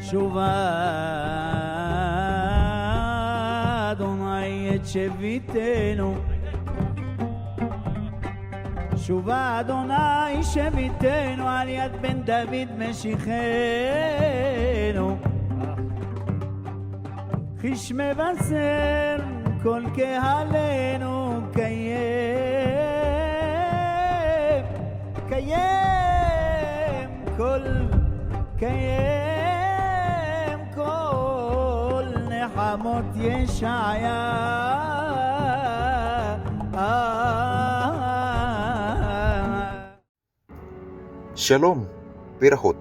שובה אדוני את שביתנו שובה אדוני שביתנו על יד בן דוד משיחנו חיש מבשר כל קהלנו קיים כל נחמות ישעיה Shalom, Berajot.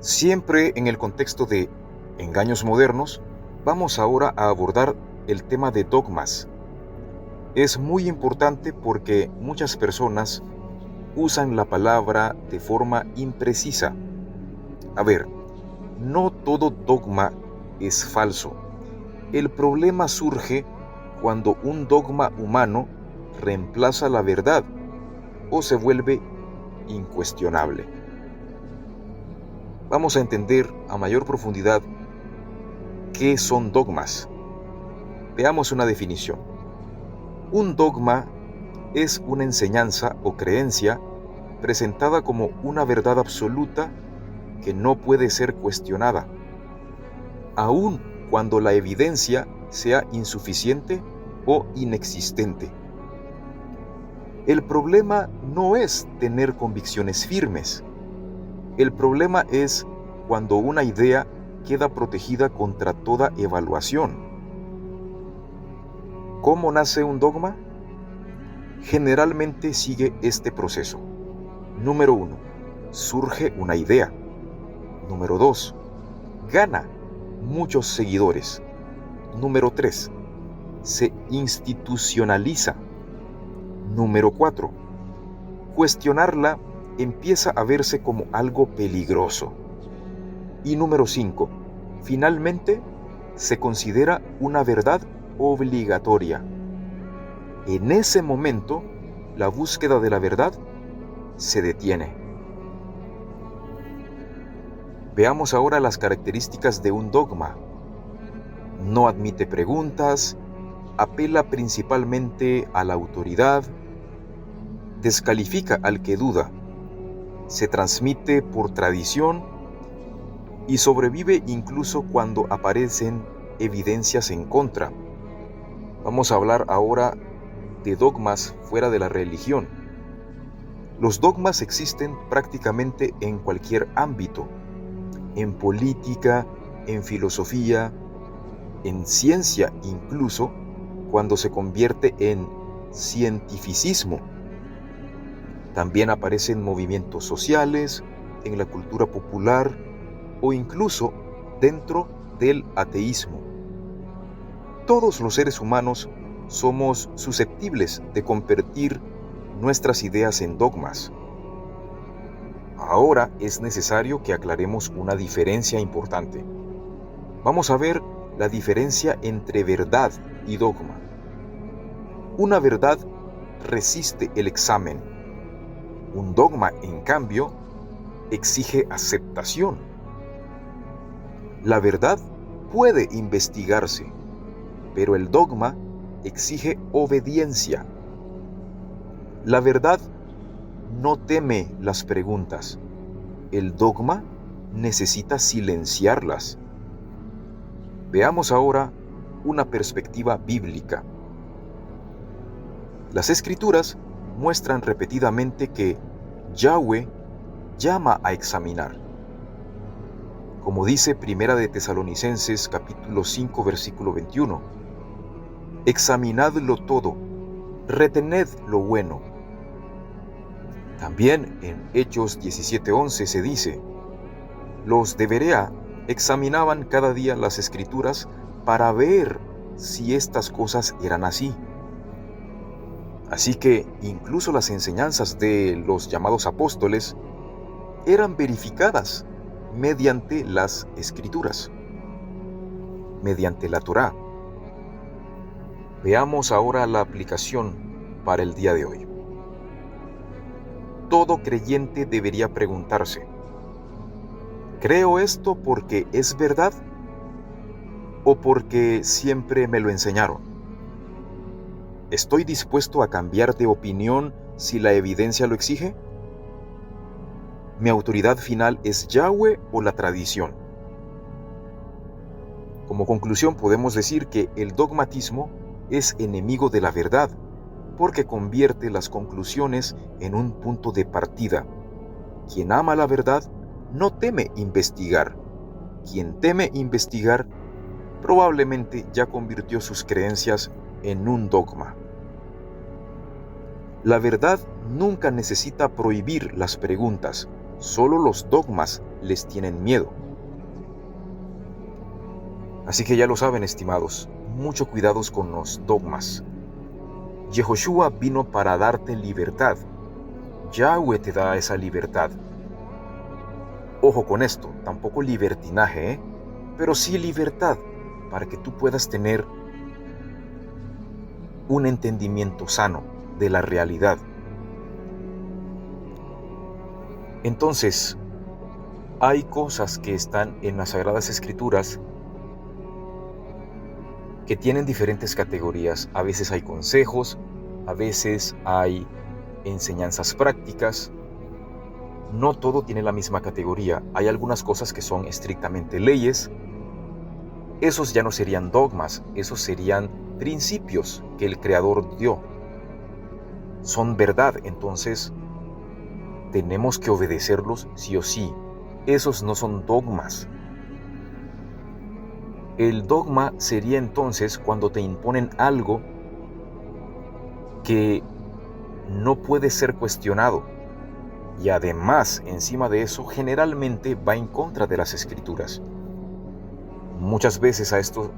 Siempre en el contexto de engaños modernos, vamos ahora a abordar el tema de dogmas. Es muy importante porque muchas personas usan la palabra de forma imprecisa. A ver, no todo dogma es falso. El problema surge cuando un dogma humano reemplaza la verdad o se vuelve incuestionable. Vamos a entender a mayor profundidad qué son dogmas. Veamos una definición. Un dogma es una enseñanza o creencia presentada como una verdad absoluta que no puede ser cuestionada, aun cuando la evidencia sea insuficiente o inexistente. El problema no es tener convicciones firmes. El problema es cuando una idea queda protegida contra toda evaluación. ¿Cómo nace un dogma? Generalmente sigue este proceso. Número 1. Surge una idea. Número 2. Gana muchos seguidores. Número 3. Se institucionaliza. Número 4. Cuestionarla empieza a verse como algo peligroso. Y número 5. Finalmente, se considera una verdad obligatoria. En ese momento, la búsqueda de la verdad se detiene. Veamos ahora las características de un dogma. No admite preguntas, apela principalmente a la autoridad, descalifica al que duda, se transmite por tradición y sobrevive incluso cuando aparecen evidencias en contra. Vamos a hablar ahora de dogmas fuera de la religión. Los dogmas existen prácticamente en cualquier ámbito, en política, en filosofía, en ciencia incluso, cuando se convierte en cientificismo. También aparecen movimientos sociales, en la cultura popular o incluso dentro del ateísmo. Todos los seres humanos somos susceptibles de convertir nuestras ideas en dogmas. Ahora es necesario que aclaremos una diferencia importante. Vamos a ver la diferencia entre verdad y dogma. Una verdad resiste el examen. Un dogma, en cambio, exige aceptación. La verdad puede investigarse, pero el dogma exige obediencia. La verdad no teme las preguntas. El dogma necesita silenciarlas. Veamos ahora una perspectiva bíblica. Las Escrituras muestran repetidamente que Yahweh llama a examinar. Como dice Primera de Tesalonicenses capítulo 5 versículo 21, examinadlo todo, retened lo bueno. También en Hechos 17:11 se dice, los de Berea examinaban cada día las Escrituras para ver si estas cosas eran así. Así que incluso las enseñanzas de los llamados apóstoles eran verificadas mediante las Escrituras, mediante la Torá. Veamos ahora la aplicación para el día de hoy. Todo creyente debería preguntarse, ¿Creo esto porque es verdad o porque siempre me lo enseñaron? ¿Estoy dispuesto a cambiar de opinión si la evidencia lo exige? ¿Mi autoridad final es Yahweh o la tradición? Como conclusión podemos decir que el dogmatismo es enemigo de la verdad, porque convierte las conclusiones en un punto de partida. Quien ama la verdad no teme investigar. Quien teme investigar probablemente ya convirtió sus creencias en un dogma. La verdad nunca necesita prohibir las preguntas, solo los dogmas les tienen miedo. Así que ya lo saben, estimados, mucho cuidado con los dogmas. Yehoshua vino para darte libertad. Yahweh te da esa libertad. Ojo con esto, tampoco libertinaje, pero sí libertad para que tú puedas tener un entendimiento sano de la realidad. Entonces, hay cosas que están en las Sagradas Escrituras que tienen diferentes categorías. A veces hay consejos, a veces hay enseñanzas prácticas. No todo tiene la misma categoría. Hay algunas cosas que son estrictamente leyes. Esos ya no serían dogmas, esos serían principios que el Creador dio. Son verdad, entonces tenemos que obedecerlos sí o sí. Esos no son dogmas. El dogma sería entonces cuando te imponen algo que no puede ser cuestionado. Y además, encima de eso, generalmente va en contra de las Escrituras. Muchas veces a esto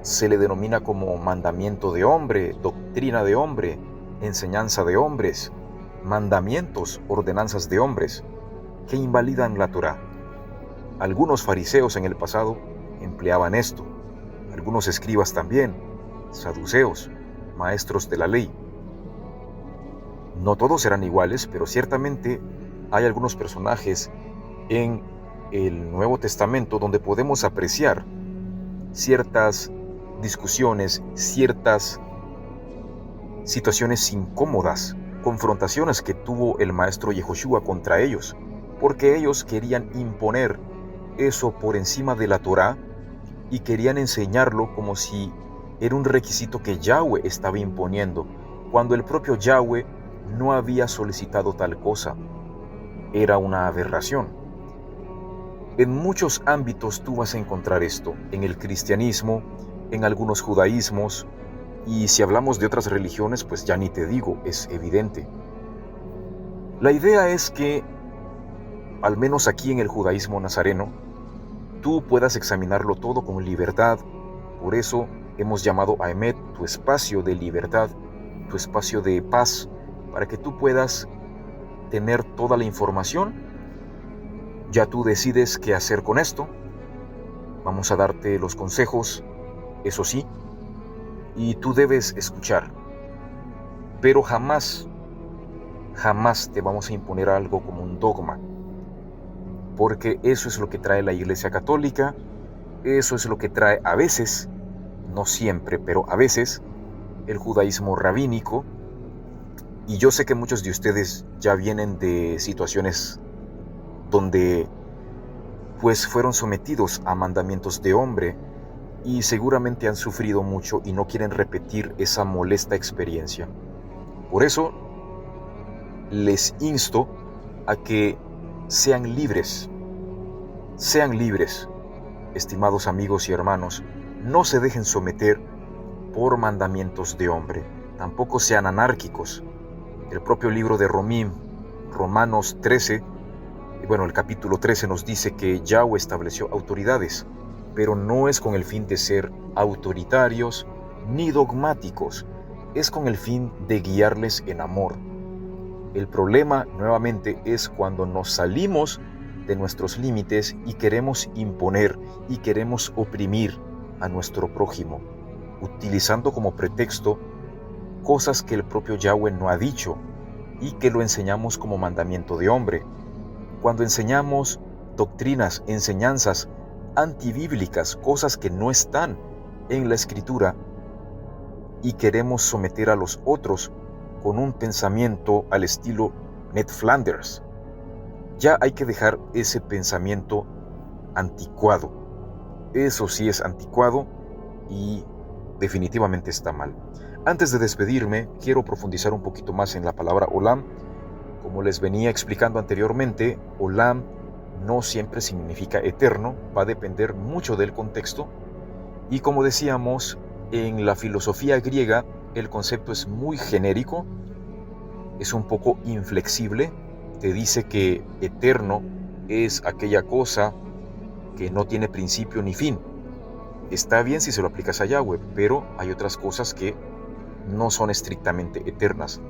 se le denomina como mandamiento de hombre, doctrina de hombre, enseñanza de hombres, mandamientos, ordenanzas de hombres, que invalidan la Torá. Algunos fariseos en el pasado empleaban esto, algunos escribas también, saduceos, maestros de la ley. No todos eran iguales, pero ciertamente hay algunos personajes en el Nuevo Testamento donde podemos apreciar ciertas discusiones, ciertas situaciones incómodas, confrontaciones que tuvo el maestro Yehoshua contra ellos, porque ellos querían imponer eso por encima de la Torá y querían enseñarlo como si era un requisito que Yahweh estaba imponiendo, cuando el propio Yahweh no había solicitado tal cosa. Era una aberración. En muchos ámbitos tú vas a encontrar esto, en el cristianismo, en algunos judaísmos, y si hablamos de otras religiones, pues ya ni te digo, es evidente. La idea es que, al menos aquí en el judaísmo nazareno, tú puedas examinarlo todo con libertad. Por eso hemos llamado a Emet tu espacio de libertad, tu espacio de paz, para que tú puedas tener toda la información. Ya tú decides qué hacer con esto. Vamos a darte los consejos, eso sí, y tú debes escuchar. Pero jamás te vamos a imponer algo como un dogma, porque eso es lo que trae la Iglesia Católica, eso es lo que trae a veces, no siempre, pero a veces, el judaísmo rabínico. Y yo sé que muchos de ustedes ya vienen de situaciones donde pues fueron sometidos a mandamientos de hombre y seguramente han sufrido mucho y no quieren repetir esa molesta experiencia. Por eso les insto a que sean libres, estimados amigos y hermanos. No se dejen someter por mandamientos de hombre, tampoco sean anárquicos. El propio libro de Romanos 13, el capítulo 13 nos dice que Yahweh estableció autoridades, pero no es con el fin de ser autoritarios ni dogmáticos, es con el fin de guiarles en amor. El problema, nuevamente, es cuando nos salimos de nuestros límites y queremos imponer y queremos oprimir a nuestro prójimo, utilizando como pretexto cosas que el propio Yahweh no ha dicho y que lo enseñamos como mandamiento de hombre. Cuando enseñamos doctrinas, enseñanzas antibíblicas, cosas que no están en la Escritura, y queremos someter a los otros con un pensamiento al estilo Ned Flanders. Ya hay que dejar ese pensamiento anticuado. Eso sí es anticuado y definitivamente está mal. Antes de despedirme, quiero profundizar un poquito más en la palabra olam. Como les venía explicando anteriormente, olam no siempre significa eterno, va a depender mucho del contexto. Y como decíamos, en la filosofía griega el concepto es muy genérico, es un poco inflexible. Te dice que eterno es aquella cosa que no tiene principio ni fin. Está bien si se lo aplicas a Yahweh, pero hay otras cosas que no son estrictamente eternas.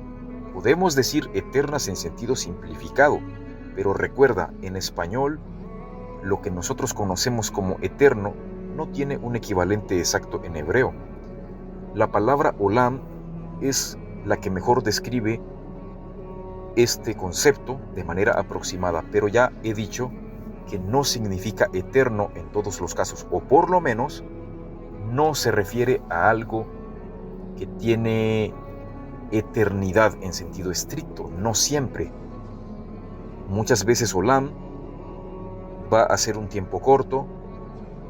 Podemos decir eternas en sentido simplificado, pero recuerda, en español, lo que nosotros conocemos como eterno no tiene un equivalente exacto en hebreo. La palabra olam es la que mejor describe este concepto de manera aproximada, pero ya he dicho que no significa eterno en todos los casos, o por lo menos no se refiere a algo que tiene eternidad en sentido estricto, no siempre. Muchas veces olam va a ser un tiempo corto,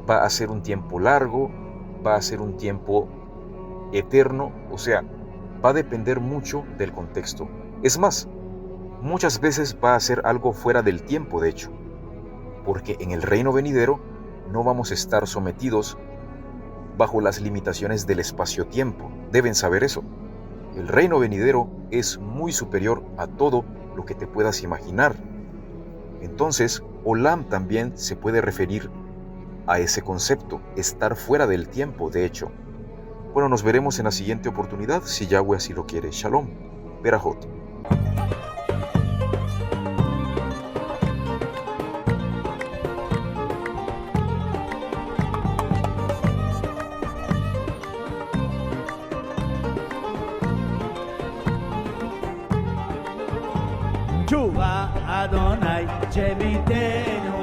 va a ser un tiempo largo, va a ser un tiempo eterno, o sea, va a depender mucho del contexto. Es más, muchas veces va a ser algo fuera del tiempo, de hecho, porque en el reino venidero no vamos a estar sometidos bajo las limitaciones del espacio-tiempo. Deben saber eso. El reino venidero es muy superior a todo lo que te puedas imaginar. Entonces, olam también se puede referir a ese concepto, estar fuera del tiempo, de hecho. Bueno, nos veremos en la siguiente oportunidad, si Yahweh así lo quiere. Shalom. Berajot. תשובה אדוני שביתנו